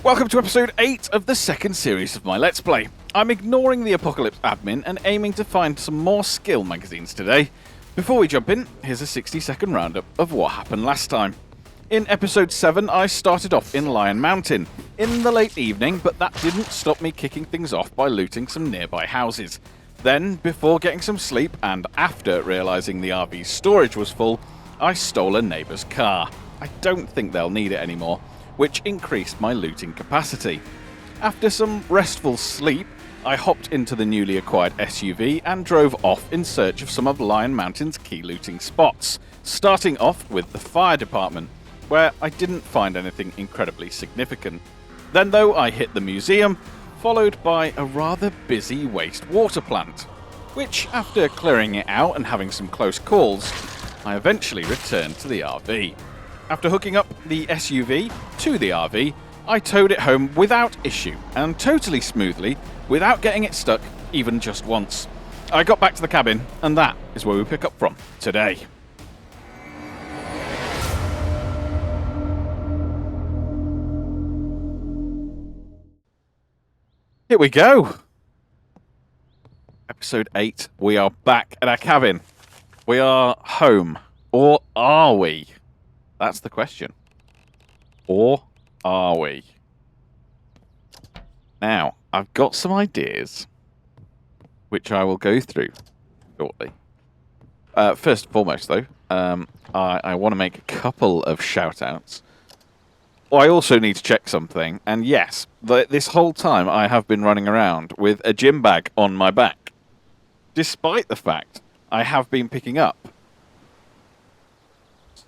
Welcome to episode 8 of the second series of my Let's Play. I'm ignoring the Apocalypse admin and aiming to find some more skill magazines today. Before we jump in, here's a 60-second roundup of what happened last time. In episode 7, I started off in Lion Mountain in the late evening, but that didn't stop me kicking things off by looting some nearby houses. Then, before getting some sleep and after realising the RV's storage was full, I stole a neighbour's car. I don't think they'll need it anymore, which increased my looting capacity. After some restful sleep, I hopped into the newly acquired SUV and drove off in search of some of Lion Mountain's key looting spots, starting off with the fire department, where I didn't find anything incredibly significant. Then though, I hit the museum, followed by a rather busy wastewater plant, which, after clearing it out and having some close calls, I eventually returned to the RV. After hooking up the SUV to the RV, I towed it home without issue and totally smoothly, without getting it stuck even just once. I got back to the cabin, and that is where we pick up from today. Here we go. Episode 8, we are back at our cabin. We are home. Or are we? That's the question. Or are we? Now, I've got some ideas, which I will go through shortly. First and foremost, though, I want to make a couple of shout-outs. I also need to check something, and yes, this whole time I have been running around with a gym bag on my back, despite the fact I have been picking up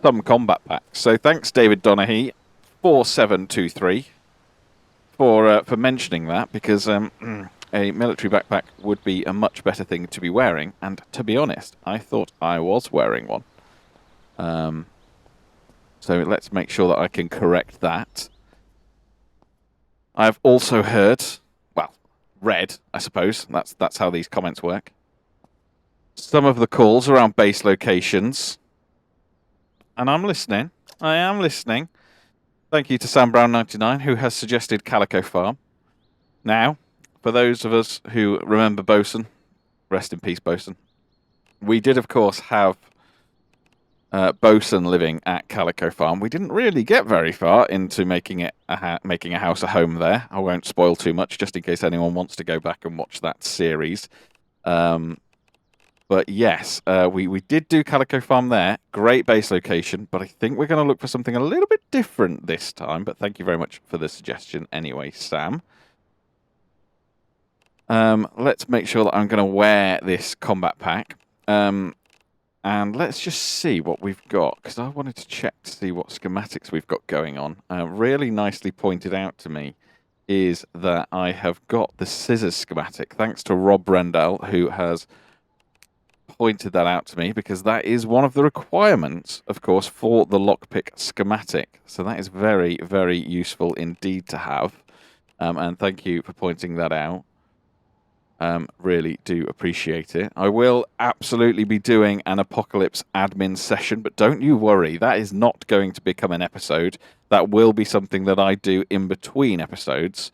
some combat packs. So thanks, David Donaghy, 4723, for mentioning that, because a military backpack would be a much better thing to be wearing, and to be honest, I thought I was wearing one. So let's make sure that I can correct that. I've also heard, well, read, I suppose, that's how these comments work, some of the calls around base locations. And I'm listening. I am listening. Thank you to Sam Brown99, who has suggested Calico Farm. Now, for those of us who remember Bosun, rest in peace, Bosun. We did, of course, have Bosun living at Calico Farm. We didn't really get very far into making a house a home there. I won't spoil too much, just in case anyone wants to go back and watch that series. But yes, we did do Calico Farm there. Great base location, but I think we're going to look for something a little bit different this time. But thank you very much for the suggestion anyway, Sam. Let's make sure that I'm going to wear this combat pack. And let's just see what we've got, because I wanted to check to see what schematics we've got going on. Really nicely pointed out to me is that I have got the scissors schematic, thanks to Rob Rendell, who has pointed that out to me, because that is one of the requirements, of course, for the lockpick schematic. So that is very, very useful indeed to have. And thank you for pointing that out. Really do appreciate it. I will absolutely be doing an Apocalypse admin session, but don't you worry, that is not going to become an episode. That will be something that I do in between episodes,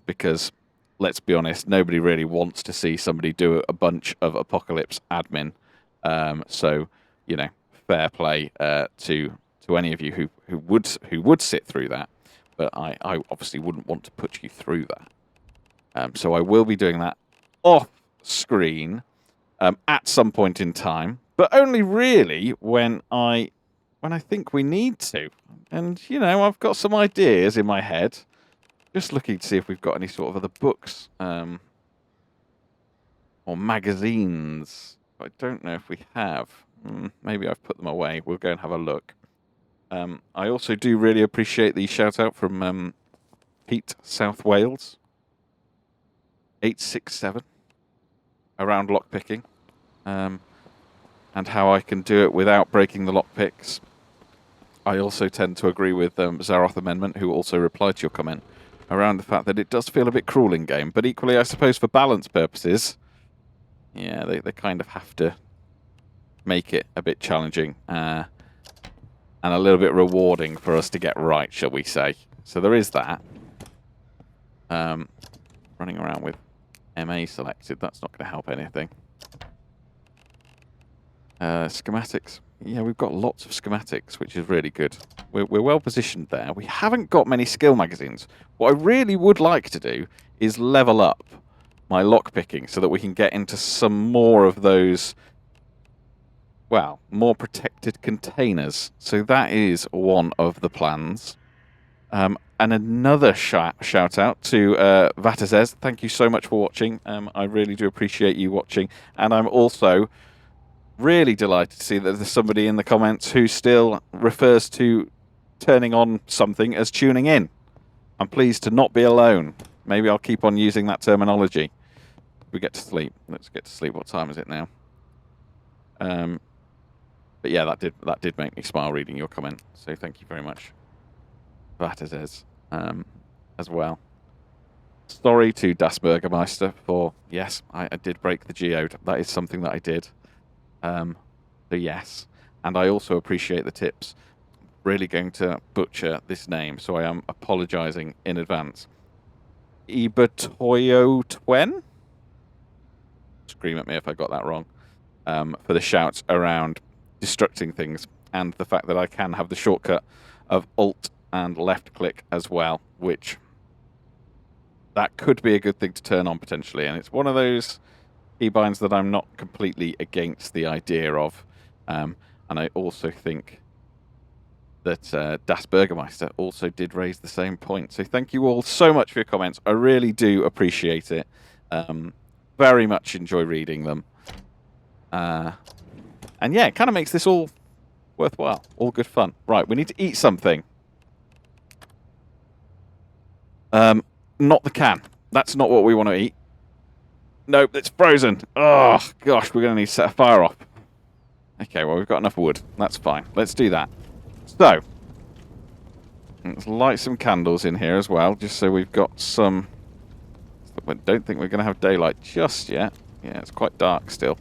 because let's be honest, nobody really wants to see somebody do a bunch of Apocalypse admin. So, you know, fair play to any of you who would sit through that. But I obviously wouldn't want to put you through that. So I will be doing that off screen at some point in time, but only really when I think we need to. And you know, I've got some ideas in my head. Just looking to see if we've got any sort of other books or magazines. I don't know if we have. Maybe I've put them away. We'll go and have a look. I also do really appreciate the shout out from Pete, South Wales, 867, around lockpicking, and how I can do it without breaking the lockpicks. I also tend to agree with Zaroth Amendment, who also replied to your comment around the fact that it does feel a bit cruel in game, but equally, I suppose, for balance purposes, yeah, they kind of have to make it a bit challenging and a little bit rewarding for us to get right, shall we say. So there is that. Running around with MA selected, that's not going to help anything. Schematics. Yeah, we've got lots of schematics, which is really good. We're well positioned there. We haven't got many skill magazines. What I really would like to do is level up my lockpicking so that we can get into some more of those, well, more protected containers. So that is one of the plans. And another shout out to DeadZedje. Thank you so much for watching. I really do appreciate you watching. And I'm also really delighted to see that there's somebody in the comments who still refers to turning on something as tuning in. I'm pleased to not be alone. Maybe I'll keep on using that terminology. We get to sleep. Let's get to sleep. What time is it now? But yeah, that did make me smile reading your comment. So thank you very much, DeadZedje, as well. Sorry to Das Burgermeister for, yes, I did break the geode. That is something that I did. So yes, and I also appreciate the tips. Really going to butcher this name, so I am apologising in advance. Ibatoyo Twen? Scream at me if I got that wrong. For the shouts around destructing things, and the fact that I can have the shortcut of Alt and left click as well, which that could be a good thing to turn on potentially, and it's one of those keybinds that I'm not completely against the idea of, and I also think that Das Burgermeister also did raise the same point. So thank you all so much for your comments. I really do appreciate it. Very much enjoy reading them. And yeah, it kind of makes this all worthwhile. All good fun. Right, we need to eat something. Not the can. That's not what we want to eat. Nope, it's frozen. Oh, gosh, we're going to need to set a fire off. Okay, well, we've got enough wood. That's fine. Let's do that. So, let's light some candles in here as well, just so we've got some... I don't think we're going to have daylight just yet. Yeah, it's quite dark still.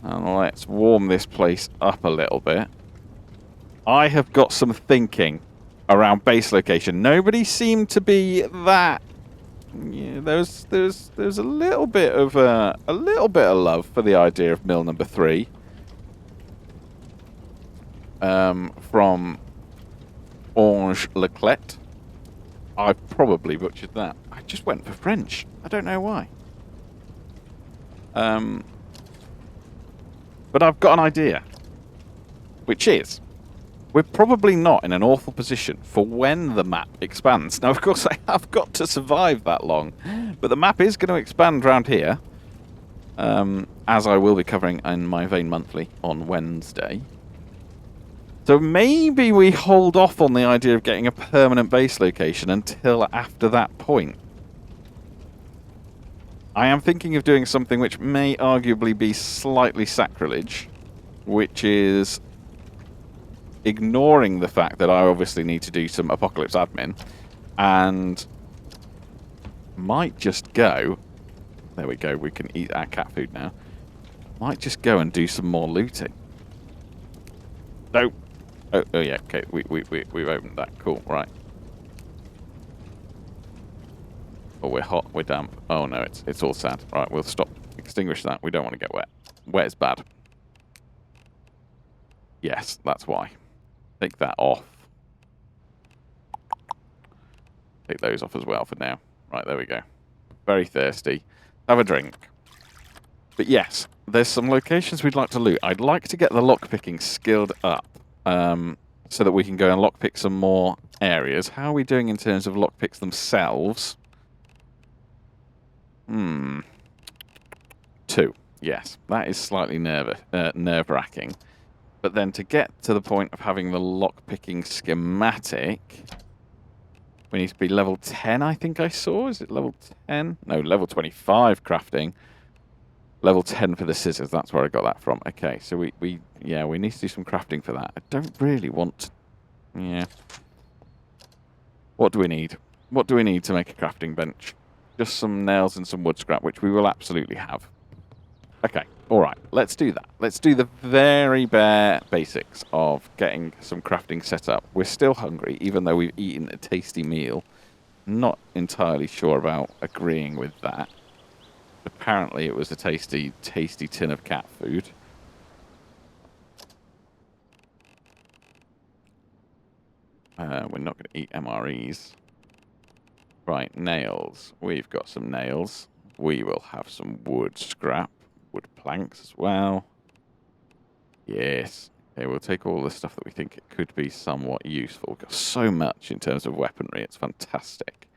And let's warm this place up a little bit. I have got some thinking around base location. Nobody seemed to be that... Yeah, there's a little bit of love for the idea of mill number 3. From Orange Leclet. I probably butchered that. I just went for French. I don't know why. But I've got an idea, which is we're probably not in an awful position for when the map expands. Now, of course, I have got to survive that long, but the map is going to expand around here, as I will be covering in my Vane Monthly on Wednesday. So maybe we hold off on the idea of getting a permanent base location until after that point. I am thinking of doing something which may arguably be slightly sacrilege, which is ignoring the fact that I obviously need to do some Apocalypse admin, and might just go... There we go, we can eat our cat food now. Might just go and do some more looting. No. Oh yeah, okay, we've opened that. Cool, right. Oh, we're hot, we're damp. Oh no, it's all sand. Right, we'll stop. Extinguish that. We don't want to get wet. Wet is bad. Yes, that's why. Take that off. Take those off as well for now. Right, there we go. Very thirsty. Have a drink. But yes, there's some locations we'd like to loot. I'd like to get the lockpicking skilled up, so that we can go and lockpick some more areas. How are we doing in terms of lockpicks themselves? 2. Yes, that is slightly nerve-wracking. But then to get to the point of having the lockpicking schematic, we need to be level 10, I think I saw. Is it level 10? No, level 25 crafting. Level 10 for the scissors. That's where I got that from. Okay, so we need to do some crafting for that. I don't really want to... Yeah. What do we need? What do we need to make a crafting bench? Just some nails and some wood scrap, which we will absolutely have. Okay, all right, let's do that. Let's do the very bare basics of getting some crafting set up. We're still hungry, even though we've eaten a tasty meal. Not entirely sure about agreeing with that. Apparently it was a tasty, tasty tin of cat food. We're not going to eat MREs. Right, nails. We've got some nails. We will have some wood scrap. Wood planks as well. Yes. Okay, we'll take all the stuff that we think it could be somewhat useful. We've got so much in terms of weaponry. It's fantastic.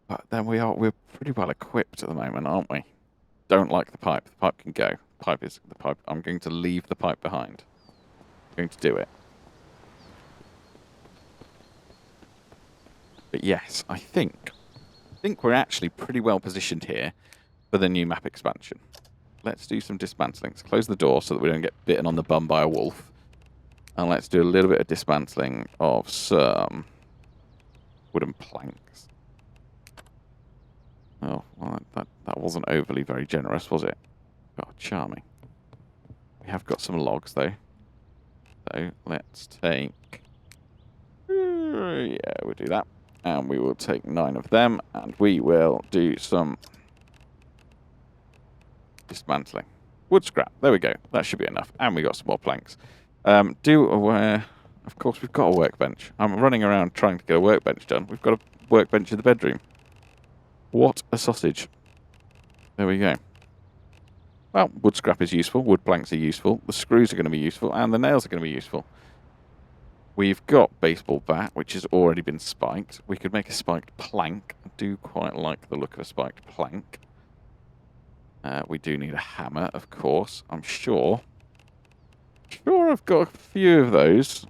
But then we're pretty well equipped at the moment, aren't we? Don't like the pipe. The pipe can go. Pipe is the pipe. I'm going to leave the pipe behind. I'm going to do it. But yes, I think we're actually pretty well positioned here for the new map expansion. Let's do some dismantling. Let's close the door so that we don't get bitten on the bum by a wolf. And let's do a little bit of dismantling of some wooden planks. Oh, well, that wasn't overly very generous, was it? Oh, charming. We have got some logs, though. So let's take... yeah, we'll do that. And we will take 9 of them, and we will do some dismantling. Wood scrap. There we go. That should be enough. And we got some more planks. Do aware... Of course, we've got a workbench. I'm running around trying to get a workbench done. We've got a workbench in the bedroom. What a sausage. There we go. Well, wood scrap is useful. Wood planks are useful. The screws are going to be useful. And the nails are going to be useful. We've got baseball bat, which has already been spiked. We could make a spiked plank. I do quite like the look of a spiked plank. We do need a hammer, of course. I'm sure I've got a few of those.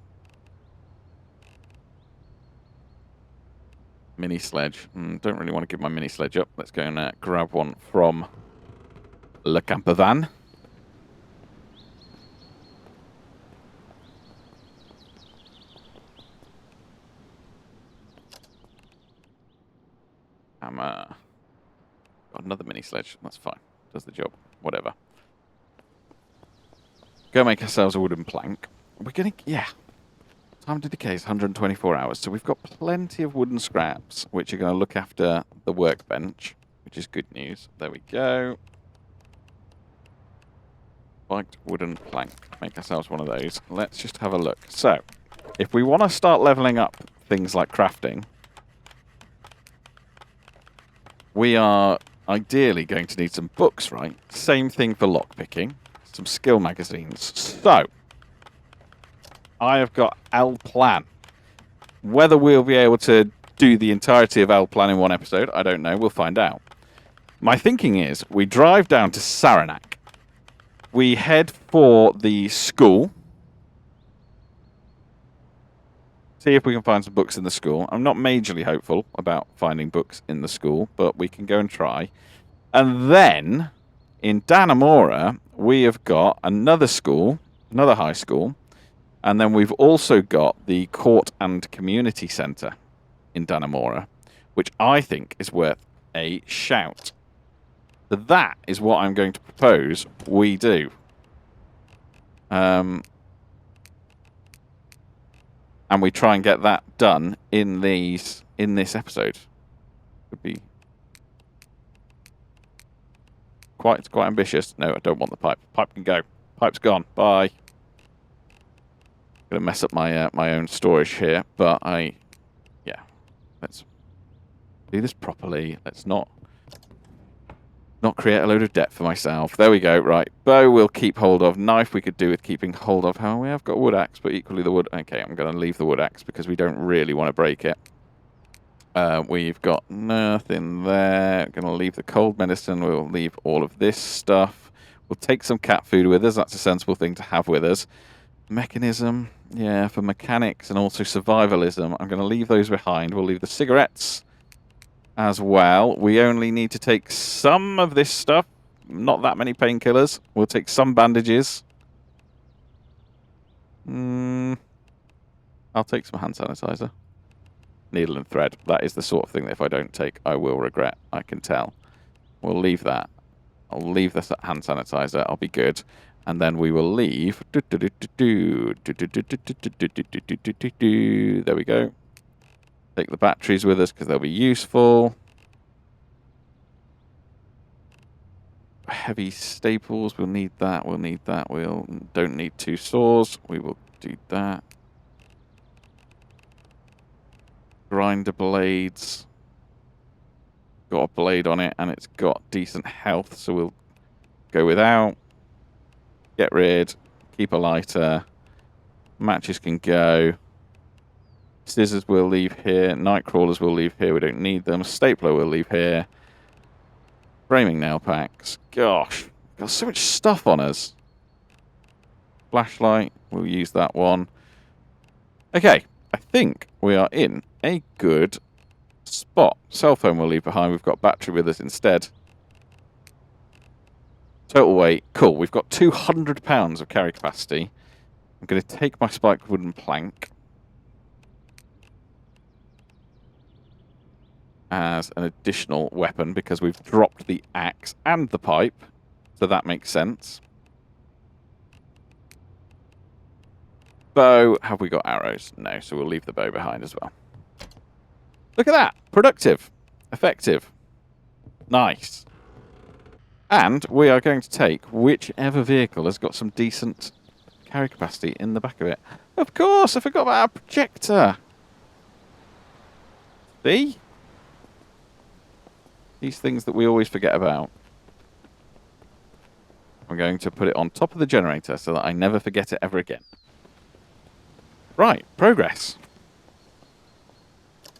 Mini sledge. Don't really want to give my mini sledge up. Let's go and grab one from Le Campervan. Hammer. Got another mini sledge. That's fine. Does the job. Whatever. Go make ourselves a wooden plank. We're getting... yeah. Time to decay is 124 hours. So we've got plenty of wooden scraps, which are going to look after the workbench, which is good news. There we go. Spiked wooden plank. Make ourselves one of those. Let's just have a look. So, if we want to start leveling up things like crafting, we are ideally going to need some books, right? Same thing for lockpicking. Some skill magazines. So, I have got El Plan. Whether we'll be able to do the entirety of El Plan in one episode, I don't know. We'll find out. My thinking is we drive down to SARANAC. We head for the school. See if we can find some books in the school. I'm not majorly hopeful about finding books in the school, but we can go and try. And then, in Dannemora, we have got another school, another high school, and then we've also got the Court and Community Centre in Dannemora, which I think is worth a shout. So that is what I'm going to propose we do. And we try and get that done in this episode. Could be quite ambitious. No, I don't want the pipe. Pipe can go. Pipe's gone. Bye. Gonna mess up my my own storage here, but let's do this properly. Let's not create a load of debt for myself. There we go. Right, bow we'll keep hold of. Knife we could do with keeping hold of. How we have got a wood axe, but equally the wood. Okay, I'm going to leave the wood axe because we don't really want to break it. We've got nothing there. Going to leave the cold medicine. We'll leave all of this stuff. We'll take some cat food with us. That's a sensible thing to have with us. Mechanism, yeah, for mechanics and also survivalism. I'm going to leave those behind. We'll leave the cigarettes as well. We only need to take some of this stuff. Not that many painkillers. We'll take some bandages. I'll take some hand sanitizer. Needle and thread. That is the sort of thing that if I don't take, I will regret. I can tell. We'll leave that. I'll leave the hand sanitizer. I'll be good. And then we will leave. There we go. Take the batteries with us because they'll be useful. Heavy staples, we'll need that, we'll need that. We'll don't need 2 saws, we will do that. Grinder blades. Got a blade on it and it's got decent health, so we'll go without. Get rid, keep a lighter. Matches can go. Scissors we'll leave here. Night crawlers we'll leave here, we don't need them. Stapler we'll leave here. Framing nail packs. Gosh, got so much stuff on us. Flashlight, we'll use that one. Okay, I think we are in a good spot. Cell phone we'll leave behind. We've got battery with us instead. Total weight, cool. We've got 200 pounds of carry capacity. I'm going to take my spiked wooden plank as an additional weapon because we've dropped the axe and the pipe, so that makes sense. Bow, have we got arrows? No, so we'll leave the bow behind as well. Look at that, productive, effective, nice. And we are going to take whichever vehicle has got some decent carry capacity in the back of it. Of course, I forgot about our projector. See? These things that we always forget about. I'm going to put it on top of the generator so that I never forget it ever again. Right, progress.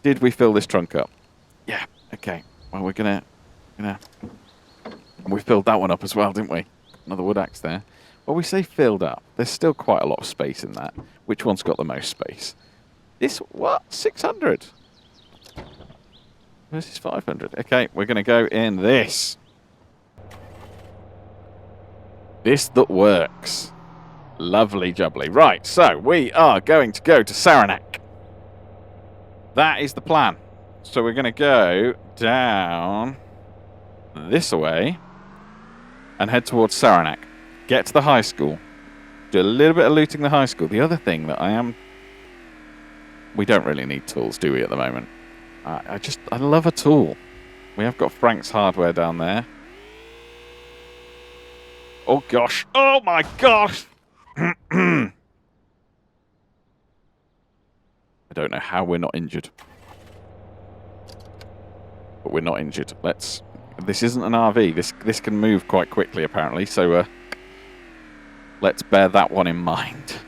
Did we fill this trunk up? Yeah, okay. Well, we're gonna... We filled that one up as well, didn't we? Another wood axe there. Well, we say filled up. There's still quite a lot of space in that. Which one's got the most space? This, what? 600? Versus 500. Okay, we're going to go in this. This that works. Lovely jubbly. Right, so we are going to go to SARANAC. That is the plan. So we're going to go down this way and head towards SARANAC. Get to the high school. Do a little bit of looting the high school. The other thing that we don't really need tools, do we, at the moment? I love a tool. We have got Frank's Hardware down there. Oh, gosh. Oh, my gosh. I don't know how we're not injured. But we're not injured. This isn't an RV. This can move quite quickly, apparently. So, let's bear that one in mind.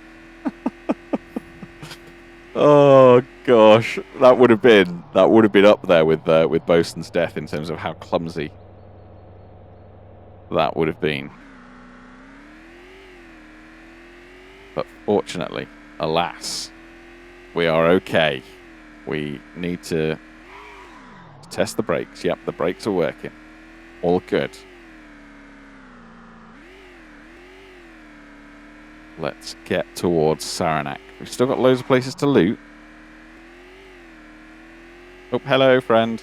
Oh gosh, that would have been up there with Bosun's death in terms of how clumsy that would have been. But fortunately, alas, we are okay. We need to test the brakes. Yep, the brakes are working. All good. Let's get towards SARANAC. We've still got loads of places to loot. Oh, hello, friend.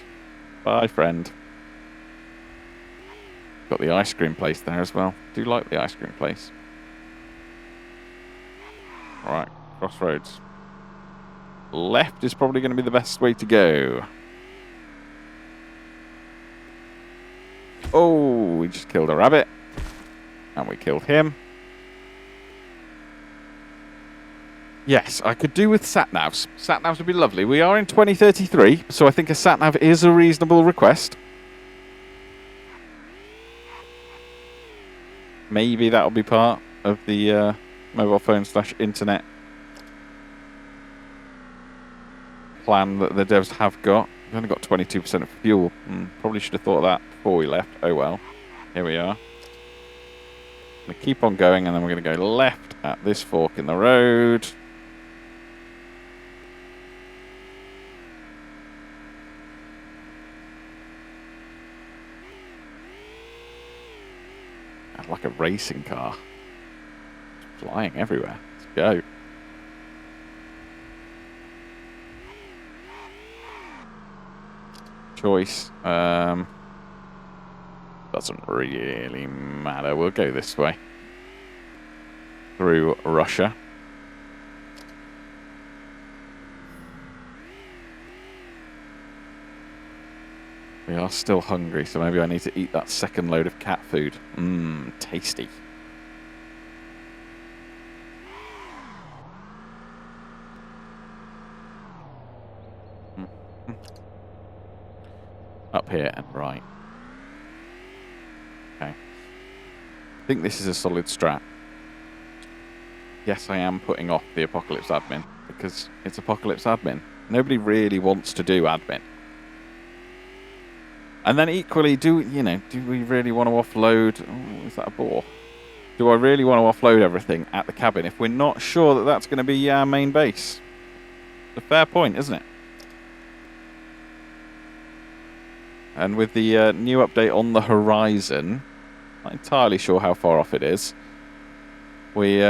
Bye, friend. Got the ice cream place there as well. Do like the ice cream place. Alright, crossroads. Left is probably going to be the best way to go. Oh, we just killed a rabbit. And we killed him. Yes, I could do with sat-navs. Sat-navs would be lovely. We are in 2033, so I think a sat-nav is a reasonable request. Maybe that'll be part of the mobile phone / internet plan that the devs have got. We've only got 22% of fuel. Probably should have thought of that before we left. Oh well. Here we are. I'm going to keep on going, and then we're going to go left at this fork in the road. Like a racing car. It's flying everywhere. Let's go. Choice. Doesn't really matter. We'll go this way. through Russia. We are still hungry, so maybe I need to eat that second load of cat food. Mmm, tasty. Up here and right. Okay. I think this is a solid strat. Yes, I am putting off the Apocalypse admin because it's Apocalypse admin. Nobody really wants to do admin. And then equally, do we really want to offload... Oh, is that a boar? Do I really want to offload everything at the cabin if we're not sure that that's going to be our main base? It's a fair point, isn't it? And with the new update on the horizon, not entirely sure how far off it is. We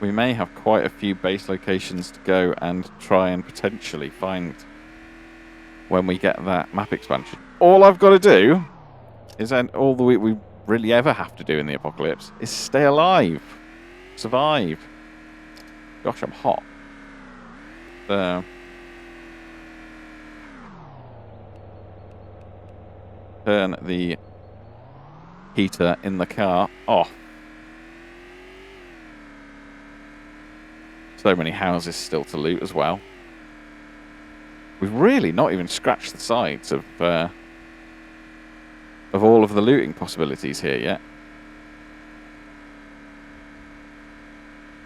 may have quite a few base locations to go and try and potentially find when we get that map expansion. All I've got to do is, and all we really ever have to do in the apocalypse, is stay alive, survive. Gosh, I'm hot. Turn the heater in the car off. So many houses still to loot as well. We've really not even scratched the sides of all of the looting possibilities here yet.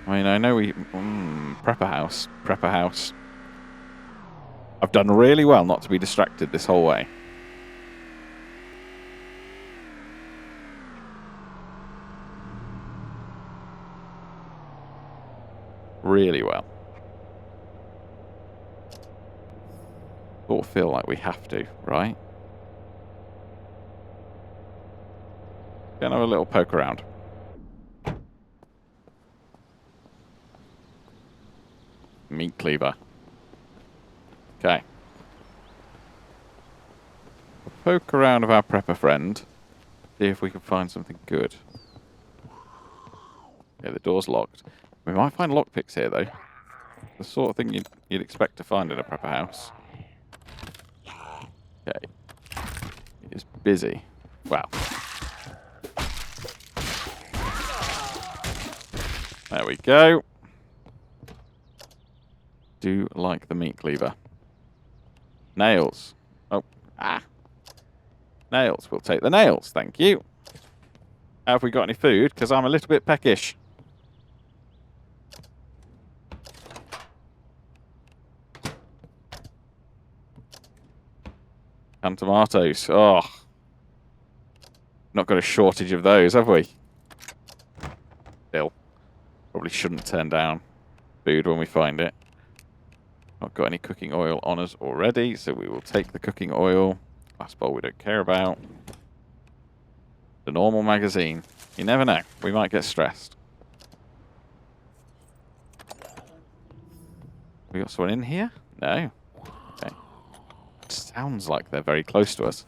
I mean, I know we... Prepper house. Prepper house. I've done really well not to be distracted this whole way. Really well. Sort of feel like we have to, right? Gonna have a little poke around. Meat cleaver. Okay. Poke around of our prepper friend. See if we can find something good. Okay, the door's locked. We might find lockpicks here, though. The sort of thing you'd expect to find in a prepper house. Okay. It is busy. Wow. There we go. Do like the meat cleaver. Nails. Oh, nails. We'll take the nails, thank you. Have we got any food? Because I'm a little bit peckish. And tomatoes. Oh. Not got a shortage of those, have we? Still. Probably shouldn't turn down food when we find it. Not got any cooking oil on us already, so we will take the cooking oil. Glass bowl we don't care about. The normal magazine. You never know. We might get stressed. We got someone in here? No. Okay. Sounds like they're very close to us.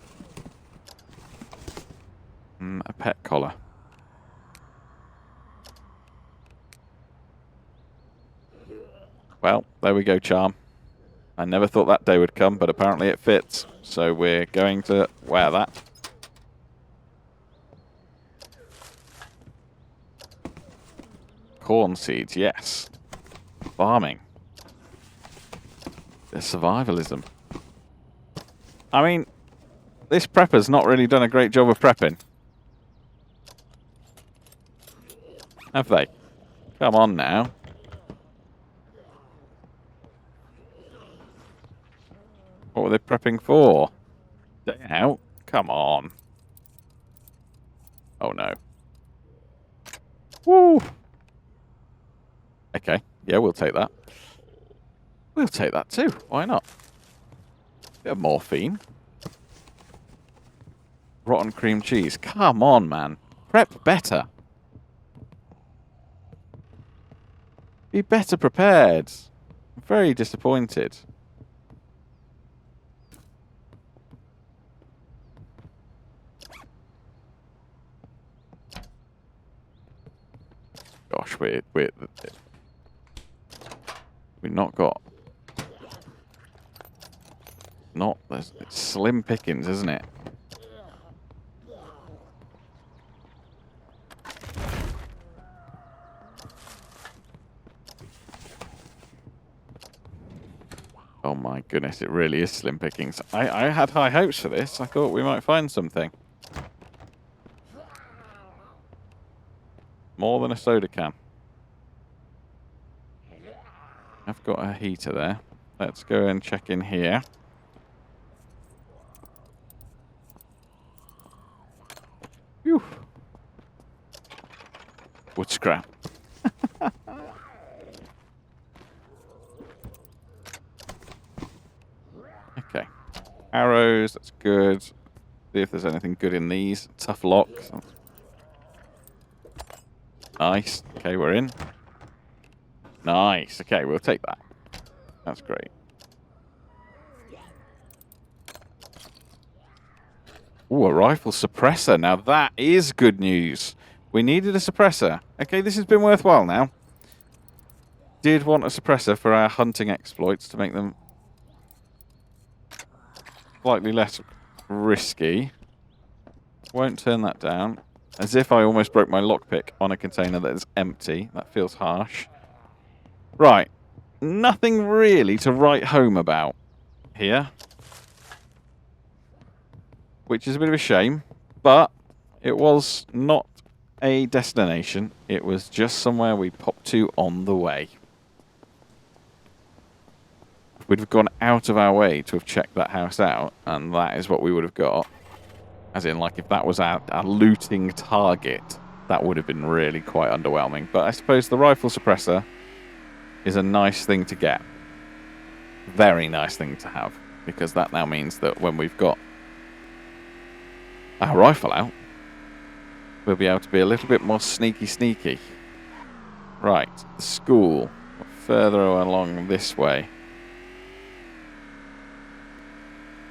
A pet collar. Well, there we go, charm. I never thought that day would come, but apparently it fits. So we're going to wear that. Corn seeds, yes. Farming. The survivalism. I mean, this prepper's not really done a great job of prepping. Have they? Come on now. What were they prepping for? Day out? Come on. Oh no. Woo! Okay, yeah, we'll take that. We'll take that too. Why not? Bit of morphine. Rotten cream cheese. Come on, man. Prep better. Be better prepared. I'm very disappointed. gosh, we've not got... It's slim pickings, isn't it? Oh my goodness, it really is slim pickings. I had high hopes for this. I thought we might find something. More than a soda can. I've got a heater there. Let's go and check in here. Whew. Wood scrap. Okay. Arrows, that's good. See if there's anything good in these. Tough locks. Nice. Okay, we're in. Nice. Okay, we'll take that. That's great. Ooh, a rifle suppressor. Now that is good news. We needed a suppressor. Okay, this has been worthwhile now. Did want a suppressor for our hunting exploits to make them slightly less risky. Won't turn that down. As if I almost broke my lockpick on a container that is empty. That feels harsh. Right. Nothing really to write home about here. Which is a bit of a shame. But it was not a destination. It was just somewhere we popped to on the way. We'd have gone out of our way to have checked that house out, and that is what we would have got. As in, like, if that was our looting target, that would have been really quite underwhelming. But I suppose the rifle suppressor is a nice thing to get. Very nice thing to have, because that now means that when we've got our rifle out, we'll be able to be a little bit more sneaky. Right, the school. Further along this way.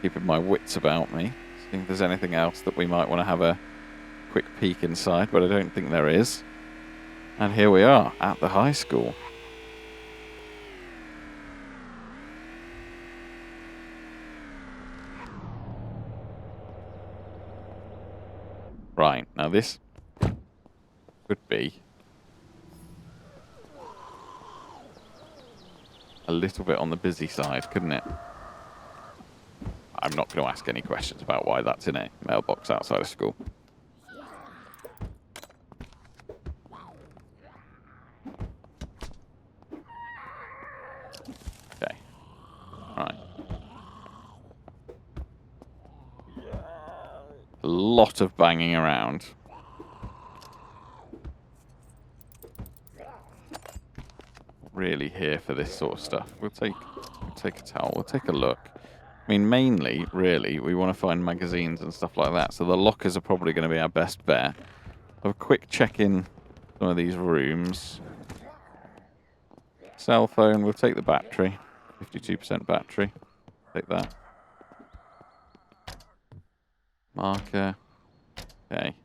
Keeping my wits about me. See if there's anything else that we might want to have a quick peek inside, but I don't think there is. And here we are, at the high school. Right, now this could be a little bit on the busy side, couldn't it? I'm not going to ask any questions about why that's in a mailbox outside of school. Okay. Right. A lot of banging around. Really here for this sort of stuff. We'll take a towel. We'll take a look. I mean, mainly, really, we want to find magazines and stuff like that. So the lockers are probably going to be our best bet. Have a quick check in some of these rooms. Cell phone. We'll take the battery. 52% battery. Take that. Marker. Okay.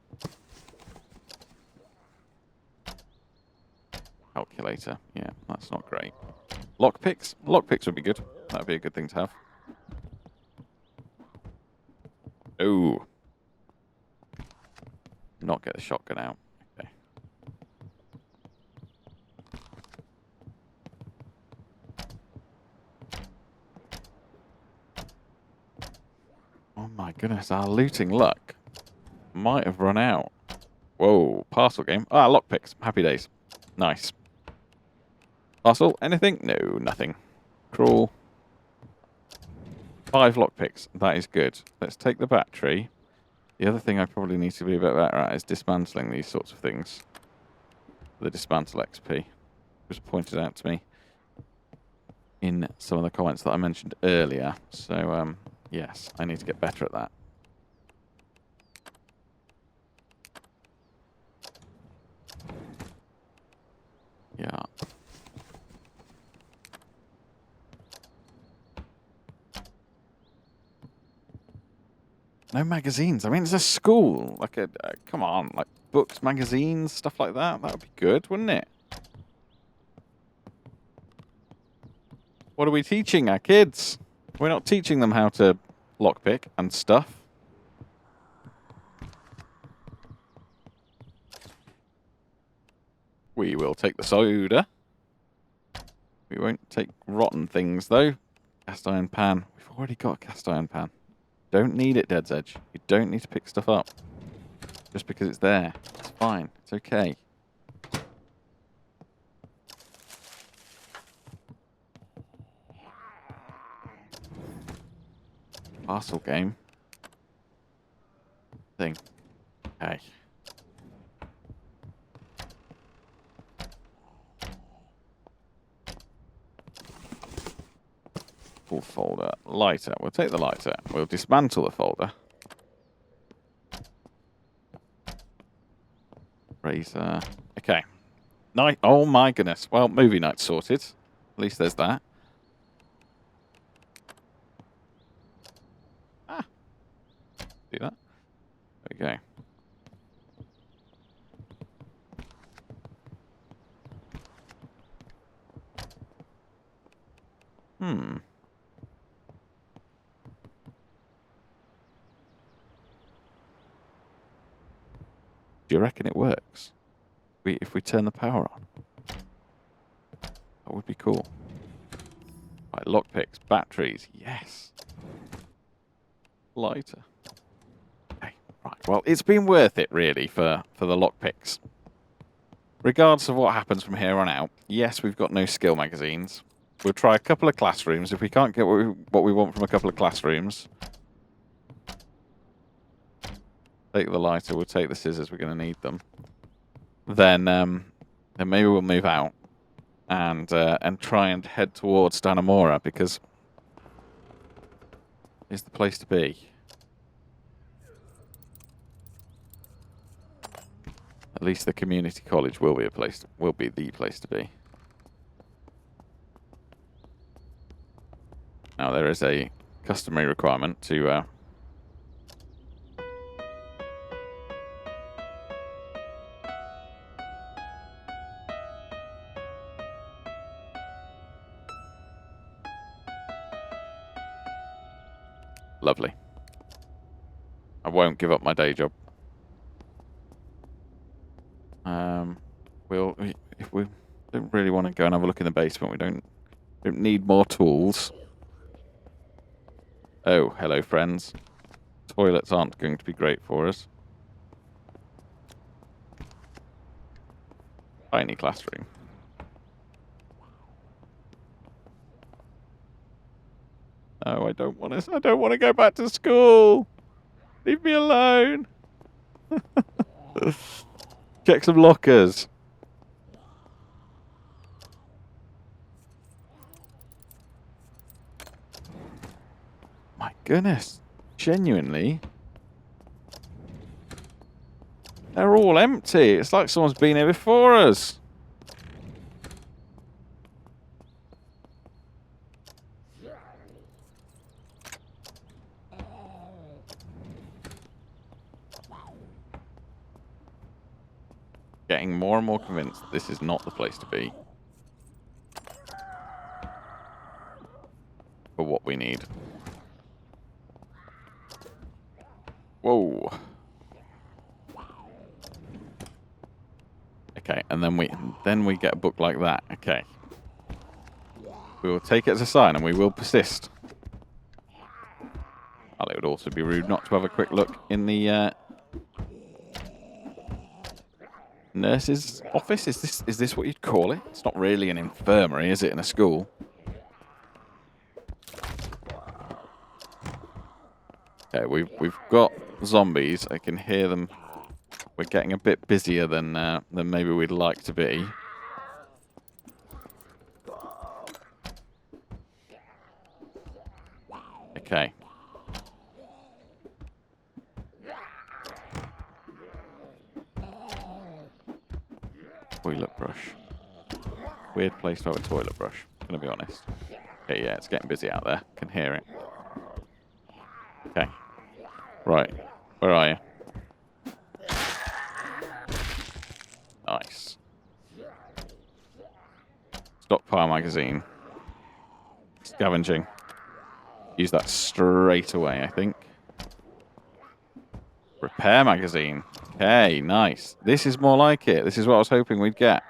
Calculator. Yeah, that's not great. Lockpicks? Lockpicks would be good. That would be a good thing to have. Oh. Not get the shotgun out. Okay. Oh my goodness, our looting luck might have run out. Whoa, parcel game. Ah, lockpicks. Happy days. Nice. Parcel, anything? No, nothing. Crawl. 5 lockpicks. That is good. Let's take the battery. The other thing I probably need to be a bit better at is dismantling these sorts of things. The dismantle XP was pointed out to me in some of the comments that I mentioned earlier. So, yes, I need to get better at that. Yeah. No magazines. I mean, it's a school. Like come on, like books, magazines, stuff like that. That would be good, wouldn't it? What are we teaching our kids? We're not teaching them how to lockpick and stuff. We will take the soda. We won't take rotten things, though. Cast iron pan. We've already got a cast iron pan. Don't need it, DeadZedje. You don't need to pick stuff up. Just because it's there. It's fine. It's okay. Parcel game. Thing. Okay. Full folder. Lighter. We'll take the lighter. We'll dismantle the folder. Razor. Okay. Night. Oh my goodness. Well, movie night sorted. At least there's that. Ah. See that? There we go. Do you reckon it works? If we turn the power on? That would be cool. Right, lockpicks, batteries, yes. Lighter. Okay, right. Well, it's been worth it, really, for the lockpicks. Regardless of what happens from here on out, yes, we've got no skill magazines. We'll try a couple of classrooms. If we can't get what we want from a couple of classrooms, take the lighter, we'll take the scissors, we're going to need them. Then maybe we'll move out and try and head towards Dannemora, because it's the place to be. At least the community college will be the place to be. Now there is a customary requirement to lovely. I won't give up my day job. If we don't really want to go and have a look in the basement, we don't need more tools. Oh, hello, friends. Toilets aren't going to be great for us. Tiny classroom. Oh, I don't want to go back to school. Leave me alone. Check some lockers. My goodness. Genuinely. They're all empty. It's like someone's been here before us. Getting more and more convinced that this is not the place to be for what we need. Whoa. Okay, and then we get a book like that. Okay. We will take it as a sign and we will persist. Well, it would also be rude not to have a quick look in the nurse's office. Is this what you'd call it? It's not really an infirmary, is it, in a school? Okay, we've got zombies. I can hear them. We're getting a bit busier than maybe we'd like to be. Okay. Toilet brush. Weird place to have a toilet brush, I'm gonna be honest. Okay, yeah, it's getting busy out there. Can hear it. Okay. Right. Where are you? Nice. Stockpile magazine. Scavenging. Use that straight away, I think. Repair magazine. Okay, nice. This is more like it. This is what I was hoping we'd get.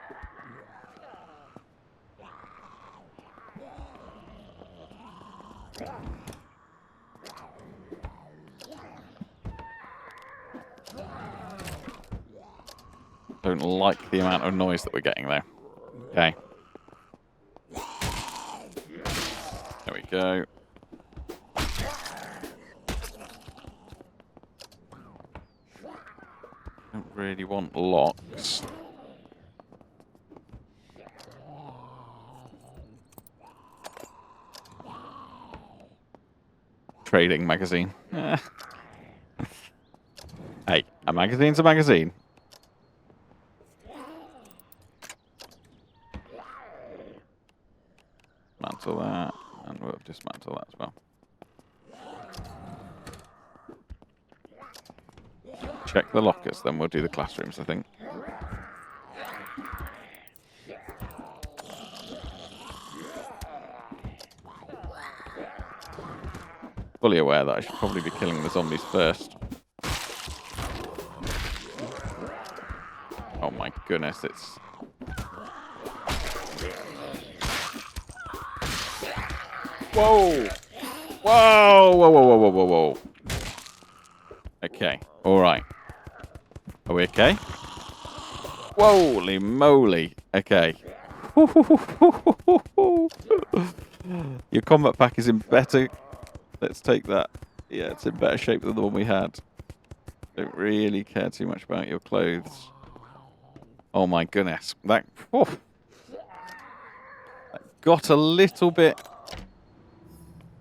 Don't like the amount of noise that we're getting there. Okay. There we go. Don't really want locks. Trading magazine. Hey, a magazine's a magazine. Dismantle that, and we'll dismantle that as well. Check the lockers, then we'll do the classrooms, I think. Fully aware that I should probably be killing the zombies first. Oh my goodness, it's... Whoa! Whoa! Whoa, whoa, whoa, whoa, whoa, whoa. Okay, alright. Are we okay? Holy moly. Okay. Your combat pack is in better... Let's take that. Yeah, it's in better shape than the one we had. Don't really care too much about your clothes. Oh my goodness. That got a little bit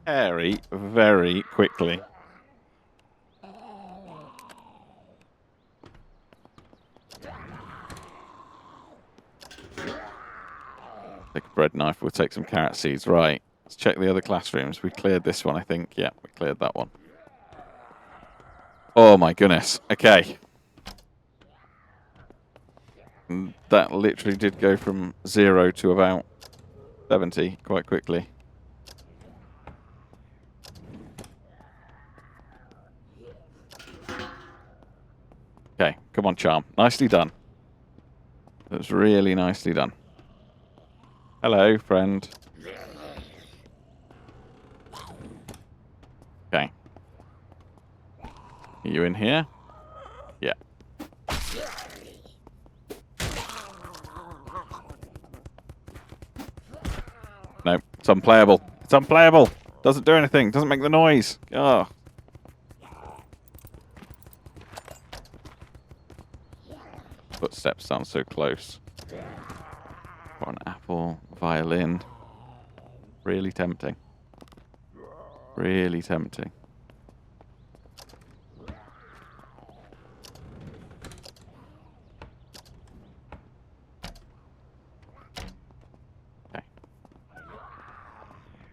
hairy very quickly. Take a bread knife, we'll take some carrot seeds. Right, let's check the other classrooms. We cleared this one, I think. Yeah, we cleared that one. Oh my goodness. Okay. That literally did go from 0 to about 70 quite quickly. Okay, come on, Charm. Nicely done. That was really nicely done. Hello, friend. Okay. Are you in here? Yeah. No, it's unplayable. It's unplayable. Doesn't do anything. Doesn't make the noise. Oh. Footsteps sound so close. Got an apple, violin. Really tempting. Really tempting. Okay.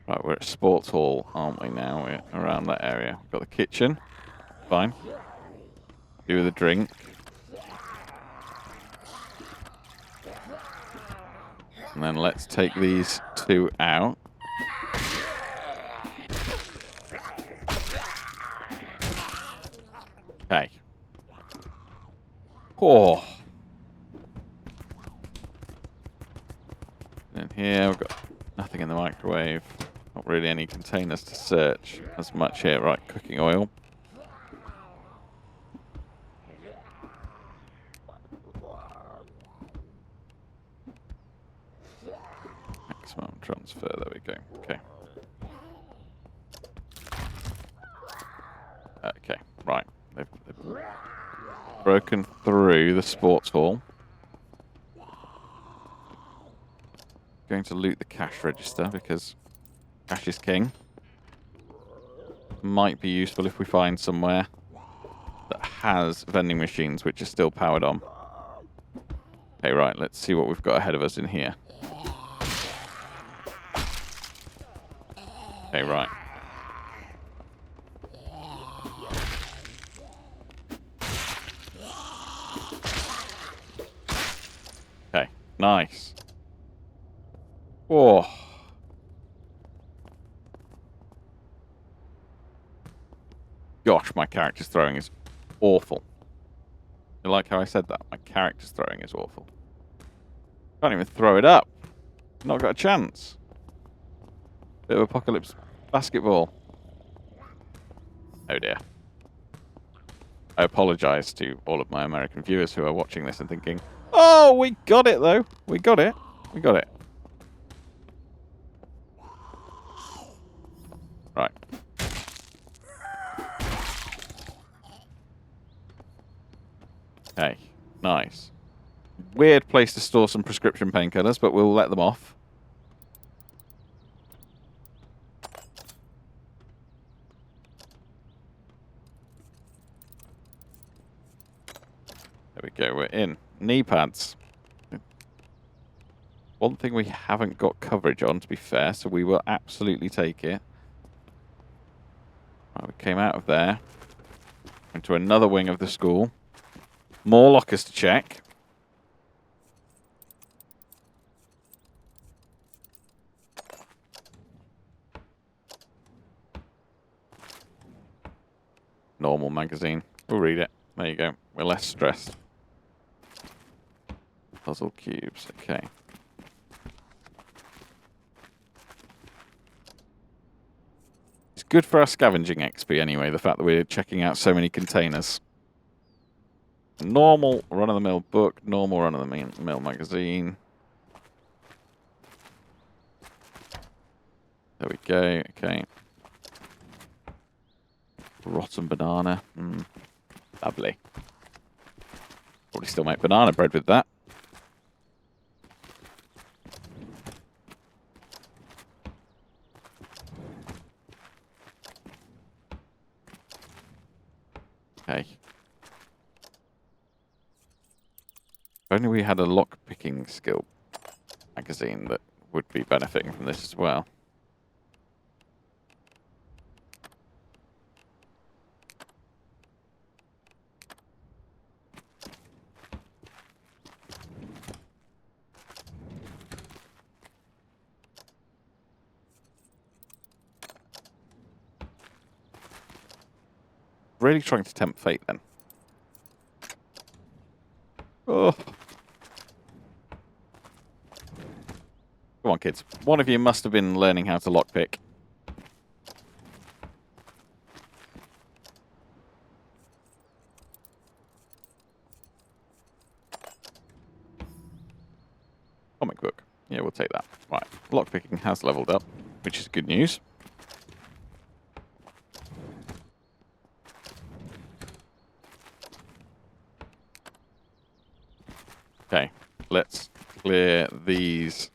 Right, we're at Sports Hall, aren't we now? We're around that area. We've got the kitchen. Fine. Do the drink. And then let's take these two out. Okay. Oh. And here we've got nothing in the microwave. Not really any containers to search as much here. Right, cooking oil. Maximum transfer, there we go. Okay. Okay, right. They've broken through the sports hall. Going to loot the cash register because cash is king. Might be useful if we find somewhere that has vending machines which are still powered on. Okay, right, let's see what we've got ahead of us in here. Okay, right. Okay, nice. Oh. Gosh, my character's throwing is awful. You like how I said that? My character's throwing is awful. Can't even throw it up. Not got a chance. Bit of apocalypse basketball. Oh dear. I apologise to all of my American viewers who are watching this and thinking, oh, we got it though. We got it. We got it. Right. Okay. Nice. Weird place to store some prescription painkillers, but we'll let them off. There we go, we're in. Knee pads. One thing we haven't got coverage on, to be fair, so we will absolutely take it. Right, we came out of there. Into another wing of the school. More lockers to check. Normal magazine. We'll read it. There you go. We're less stressed. Puzzle cubes. Okay. It's good for our scavenging XP anyway, the fact that we're checking out so many containers. Normal run-of-the-mill book. Normal run-of-the-mill magazine. There we go. Okay. Rotten banana. Lovely. Probably still make banana bread with that. Okay. If only we had a lock-picking skill magazine that would be benefiting from this as well. Really trying to tempt fate then. Oh. Come on, kids. One of you must have been learning how to lockpick. Comic book. Yeah, we'll take that. Right. Lockpicking has leveled up, which is good news. Okay, let's clear these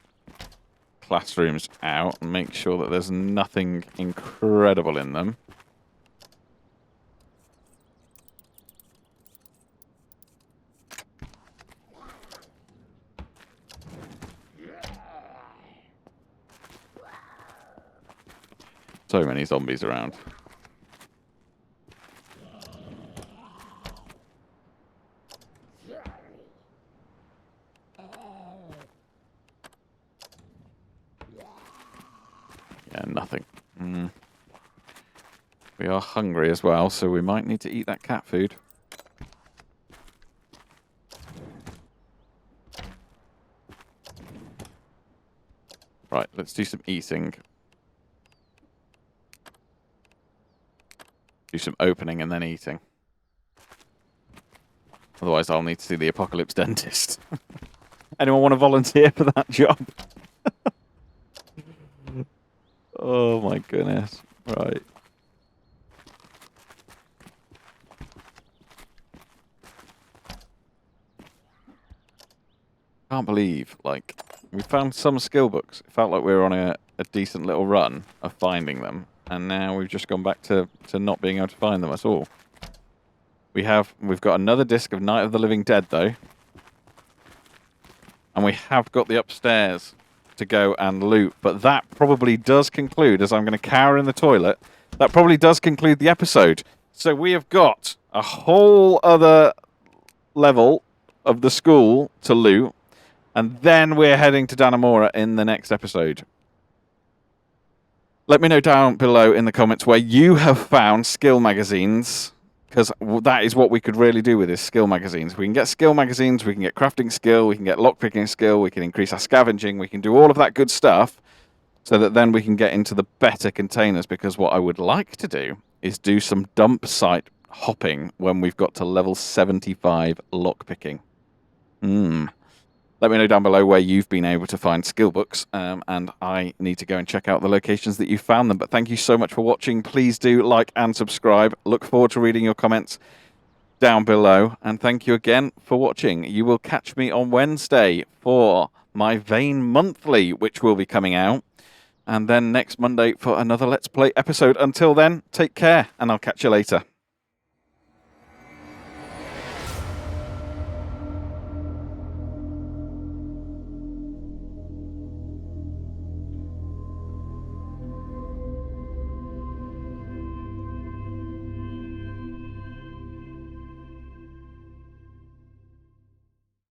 classrooms out and make sure that there's nothing incredible in them. So many zombies around. Yeah, nothing. We are hungry as well, so we might need to eat that cat food. Right, let's do some eating. Do some opening and then eating. Otherwise, I'll need to see the apocalypse dentist. Anyone want to volunteer for that job? Oh my goodness. Right. Can't believe, like, we found some skill books. It felt like we were on a decent little run of finding them. And now we've just gone back to not being able to find them at all. We've got another disc of Night of the Living Dead, though. And we have got the upstairs to go and loot. But that probably does conclude, as I'm going to cower in the toilet, that probably does conclude the episode. So we have got a whole other level of the school to loot. And then we're heading to Dannemora in the next episode. Let me know down below in the comments where you have found skill magazines, because that is what we could really do with this, skill magazines. We can get skill magazines, we can get crafting skill, we can get lockpicking skill, we can increase our scavenging, we can do all of that good stuff, so that then we can get into the better containers, because what I would like to do is do some dump site hopping when we've got to level 75 lockpicking. Let me know down below where you've been able to find skill books, and I need to go and check out the locations that you found them. But thank you so much for watching. Please do like and subscribe. Look forward to reading your comments down below, and thank you again for watching. You will catch me on Wednesday for my Vane Monthly, which will be coming out, and then next Monday for another Let's Play episode. Until then, take care, and I'll catch you later.